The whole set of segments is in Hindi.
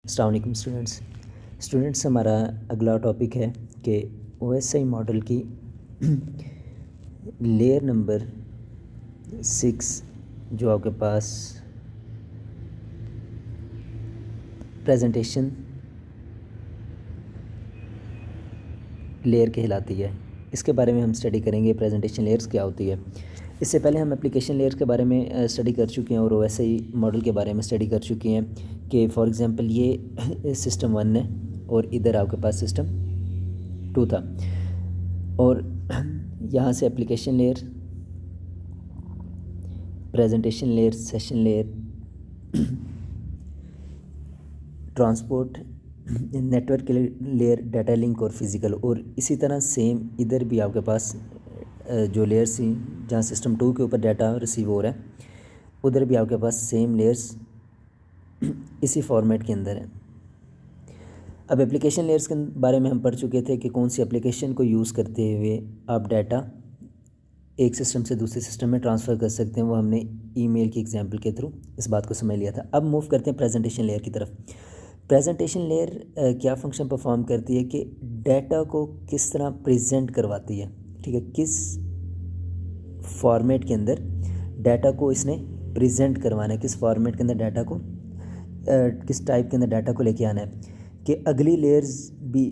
अस्सलाम वालेकुम स्टूडेंट्स हमारा अगला टॉपिक है कि ओएसआई मॉडल की लेयर नंबर 6 जो आपके पास प्रेजेंटेशन लेयर कहलाती है, इसके बारे में हम स्टडी करेंगे। प्रेजेंटेशन लेयर्स क्या होती है। इससे पहले हम एप्लीकेशन लेयर्स के बारे में स्टडी कर चुके हैं और ओएसआई मॉडल के बारे में स्टडी कर चुके हैं कि फॉर एग्जांपल ये सिस्टम 1 है और इधर आपके पास सिस्टम 2 था, और यहाँ से application layer, presentation layer, session layer, transport network layer, data link और फिज़िकल। और इसी तरह सेम इधर भी आपके पास जो लेयर्स थी जहाँ सिस्टम 2 के ऊपर डाटा रिसीव हो रहा है, उधर भी आपके पास सेम लेयर्स इसी फॉर्मेट के अंदर है। अब एप्लीकेशन लेयर्स के बारे में हम पढ़ चुके थे कि कौन सी एप्लीकेशन को यूज़ करते हुए आप डाटा एक सिस्टम से दूसरे सिस्टम में ट्रांसफ़र कर सकते हैं। वो हमने ईमेल की एग्जांपल के थ्रू इस बात को समझ लिया था। अब मूव करते हैं प्रेजेंटेशन लेयर की तरफ। प्रेजेंटेशन लेयर क्या फंक्शन परफॉर्म करती है कि डाटा को किस तरह प्रेजेंट करवाती है, ठीक है, किस फॉर्मेट के अंदर डाटा को इसने प्रेजेंट करवाना है, किस फॉर्मेट के अंदर डाटा को किस टाइप के अंदर डाटा को लेके आना है कि अगली लेयर्स भी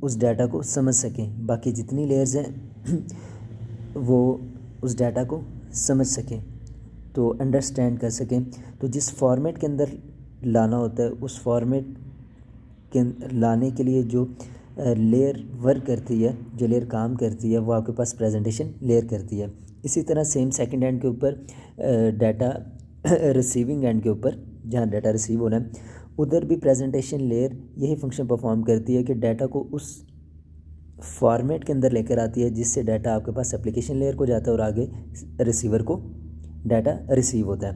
उस डाटा को समझ सकें, बाकी जितनी लेयर्स हैं वो उस डाटा को समझ सकें, तो अंडरस्टैंड कर सकें। तो जिस फॉर्मेट के अंदर लाना होता है उस फॉर्मेट के लाने के लिए जो लेयर वर्क करती है, जो लेयर काम करती है, वो आपके पास प्रेजेंटेशन लेयर करती है। इसी तरह सेम सेकंड एंड के ऊपर डाटा रिसीविंग एंड के ऊपर जहाँ डाटा रिसीव होना है उधर भी प्रेजेंटेशन लेयर यही फंक्शन परफॉर्म करती है कि डाटा को उस फॉर्मेट के अंदर लेकर आती है जिससे डाटा आपके पास एप्लीकेशन लेयर को जाता है और आगे रिसीवर को डाटा रिसीव होता है।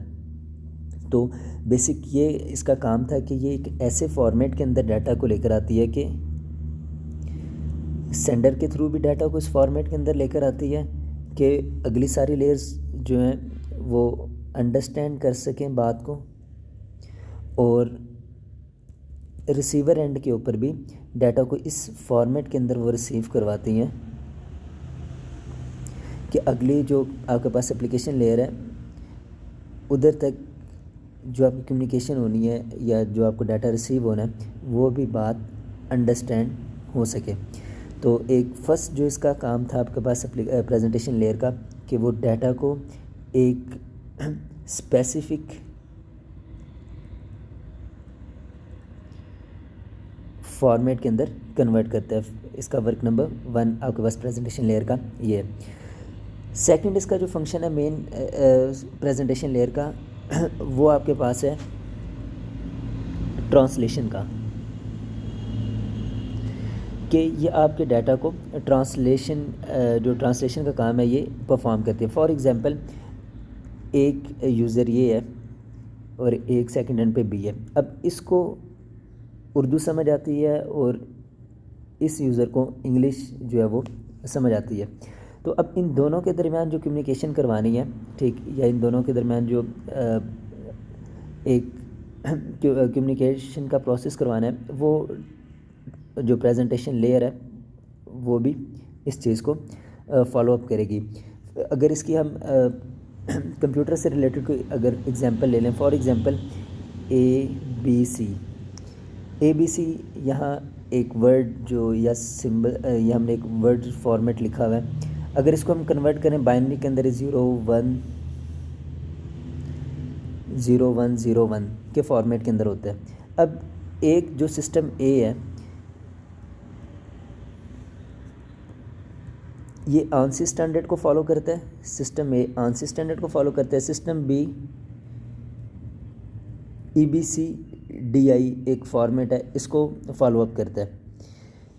तो बेसिक ये इसका काम था कि ये एक ऐसे फॉर्मेट के अंदर डाटा को लेकर आती है कि सेंडर के थ्रू भी डाटा को इस फॉर्मेट के अंदर लेकर आती है कि अगली सारी लेयर्स जो हैं वो अंडरस्टैंड कर सकें बात को, और रिसीवर एंड के ऊपर भी डाटा को इस फॉर्मेट के अंदर वो रिसीव करवाती हैं कि अगली जो आपके पास एप्लीकेशन लेयर है उधर तक जो आपकी कम्युनिकेशन होनी है या जो आपको डाटा रिसीव होना है वो भी बात अंडरस्टैंड हो सके। तो एक फर्स्ट जो इसका काम था आपके पास प्रेजेंटेशन लेयर का कि वो डाटा को एक स्पेसिफिक फॉर्मेट के अंदर कन्वर्ट करता है। इसका वर्क नंबर 1 आपके पास प्रेजेंटेशन लेयर का ये है। सेकंड इसका जो फंक्शन है मेन प्रेजेंटेशन लेयर का वो आपके पास है ट्रांसलेशन का, कि ये आपके डाटा को जो ट्रांसलेशन का काम है ये परफॉर्म करती है। फॉर एग्जांपल एक यूज़र ये है और एक सेकंड एंड पे बी है। अब इसको उर्दू समझ आती है और इस यूज़र को इंग्लिश जो है वो समझ आती है। तो अब इन दोनों के दरमियान जो कम्युनिकेशन करवानी है, ठीक, या इन दोनों के दरमियान जो एक कम्युनिकेशन का प्रोसेस करवाना है, वो जो प्रेजेंटेशन लेयर है वो भी इस चीज़ को फॉलो अप करेगी। अगर इसकी हम कंप्यूटर से रिलेटेड कोई अगर एग्जांपल ले लें, फॉर एग्जांपल ABC, यहाँ एक वर्ड जो या सिंबल या हमने एक वर्ड फॉर्मेट लिखा हुआ है, अगर इसको हम कन्वर्ट करें बाइनरी के अंदर 0101 के फॉर्मेट के अंदर होता है। अब एक जो सिस्टम A है ये आंसी स्टैंडर्ड को फॉलो करता है, सिस्टम A आंसी स्टैंडर्ड को फॉलो करता है, सिस्टम B EBCDI एक फॉर्मेट है इसको फॉलो अप करता है।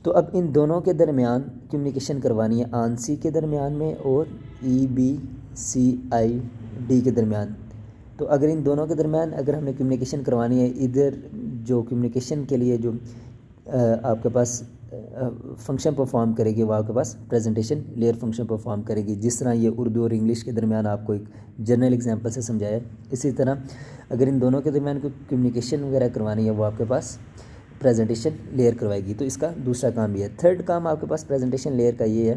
तो अब इन दोनों के दरमियान कम्युनिकेशन करवानी है, आंसी के दरमियान में और EBCID के दरमियान। तो अगर इन दोनों के दरमियान अगर हमने कम्युनिकेशन करवानी है, इधर जो कम्युनिकेशन के लिए जो आपके पास फंक्शन परफॉर्म करेगी वो आपके पास प्रेजेंटेशन लेयर फंक्शन परफॉर्म करेगी। जिस तरह ये उर्दू और इंग्लिश के दरमियान आपको एक जनरल एग्जांपल से समझाया, इसी तरह अगर इन दोनों के दरमियान कोई कम्युनिकेशन वगैरह करवानी है वो आपके पास प्रेजेंटेशन लेयर करवाएगी। तो इसका दूसरा काम ये है। थर्ड काम आपके पास प्रेजेंटेशन लेयर का ये है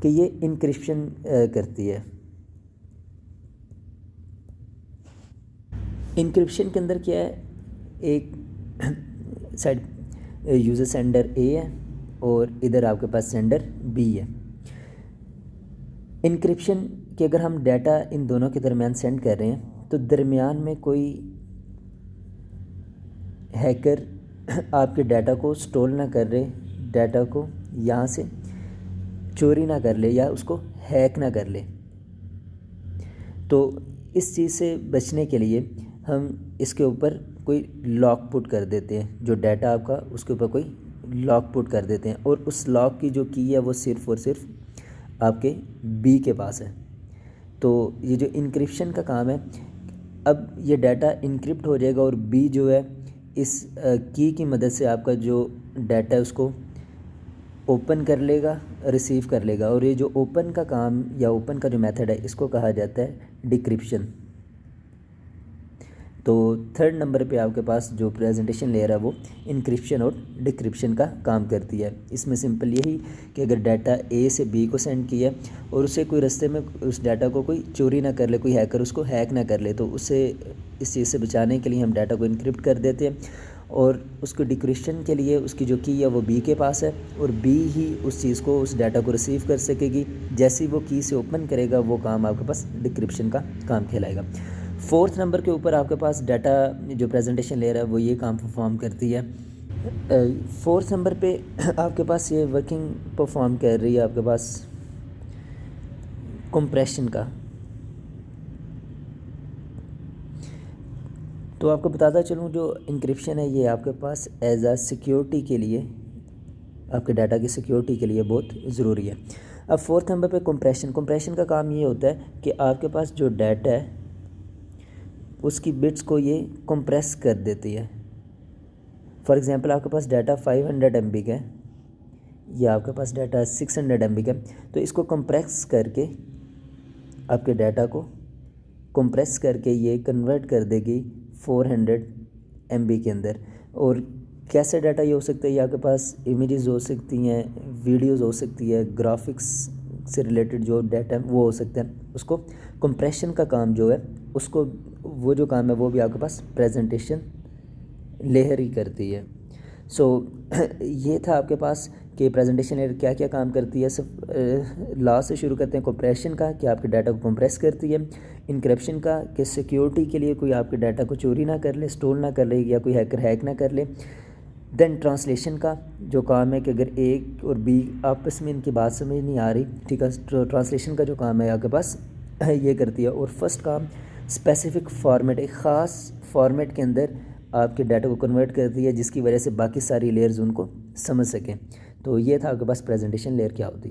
कि ये इनक्रिप्शन करती है। इनक्रिप्शन के अंदर क्या है, एक साइड यूज़र सेंडर ए है और इधर आपके पास सेंडर बी है। इनक्रिप्शन कि अगर हम डाटा इन दोनों के दरमियान सेंड कर रहे हैं तो दरमियान में कोई हैकर आपके डाटा को स्टोल ना कर ले, डाटा को यहाँ से चोरी ना कर ले या उसको हैक ना कर ले। तो इस चीज़ से बचने के लिए हम इसके ऊपर कोई लॉक पुट कर देते हैं, जो डाटा आपका उसके ऊपर कोई लॉक पुट कर देते हैं और उस लॉक की जो की है वो सिर्फ़ और सिर्फ आपके बी के पास है। तो ये जो इनक्रिप्शन का काम है, अब ये डाटा इनक्रिप्ट हो जाएगा और बी जो है इस की मदद से आपका जो डाटा है उसको ओपन कर लेगा, रिसीव कर लेगा। और ये जो ओपन का काम या ओपन का जो मेथड है इसको कहा जाता है डिक्रिप्शन। तो थर्ड नंबर पे आपके पास जो प्रेजेंटेशन लेयर है वो इनक्रिप्शन और डिक्रिप्शन का काम करती है। इसमें सिंपल यही कि अगर डाटा ए से बी को सेंड किया और उसे कोई रास्ते में उस डाटा को कोई चोरी ना कर ले, कोई हैकर उसको हैक ना कर ले, तो उससे इस चीज़ से बचाने के लिए हम डाटा को इनक्रिप्ट कर देते हैं और उसको डिक्रिप्शन के लिए उसकी जो की है वो बी के पास है और बी ही उस चीज़ को, उस डाटा को रिसीव कर सकेगी। जैसे ही वो की से ओपन करेगा वो काम आपके पास डिक्रिप्शन का काम कहलाएगा। फोर्थ नंबर के ऊपर आपके पास डाटा जो प्रेजेंटेशन लेयर है वो ये काम परफॉर्म करती है। फोर्थ नंबर पे आपके पास ये वर्किंग परफॉर्म कर रही है आपके पास कंप्रेशन का। तो आपको बताता चलूँ जो इंक्रिप्शन है ये आपके पास एज आ सिक्योरिटी के लिए, आपके डाटा की सिक्योरिटी के लिए बहुत ज़रूरी है। अब फोर्थ नंबर पे कंप्रेशन का काम ये होता है कि आपके पास जो डाटा है उसकी बिट्स को ये कंप्रेस कर देती है। फॉर एग्ज़ाम्पल आपके पास डाटा 500 MB का है या आपके पास डाटा 600 MB का है, तो इसको कंप्रेस करके आपके डाटा को कंप्रेस करके ये कन्वर्ट कर देगी 400 MB के अंदर। और कैसे डाटा ये हो सकता है, ये आपके पास इमेजेस हो सकती हैं, वीडियोज़ हो सकती है, ग्राफिक्स से रिलेटेड जो डाटा है वो हो सकता है। उसको कंप्रेशन का काम जो है उसको, वो जो काम है वो भी आपके पास प्रेजेंटेशन लेयर ही करती है। सो ये था आपके पास कि प्रेजेंटेशन लेयर क्या क्या काम करती है। सब लास्ट से शुरू करते हैं। कंप्रेशन का कि आपके डाटा को कंप्रेस करती है, इनक्रिप्शन का कि सिक्योरिटी के लिए कोई आपके डाटा को चोरी ना कर ले, स्टोर ना कर ले या कोई हैकर हैक ना कर ले। देन ट्रांसलेशन का जो काम है कि अगर ए और बी आपस में इनकी बात समझ नहीं आ रही, ठीक है, तो ट्रांसलेशन का जो काम है आपके पास ये करती है। और फर्स्ट काम स्पेसिफिक फॉर्मेट, एक ख़ास फॉर्मेट के अंदर आपके डाटा को कन्वर्ट करती है जिसकी वजह से बाकी सारी लेयर्स उनको समझ सकें। तो ये था आपके पास प्रेजेंटेशन लेयर क्या होती है।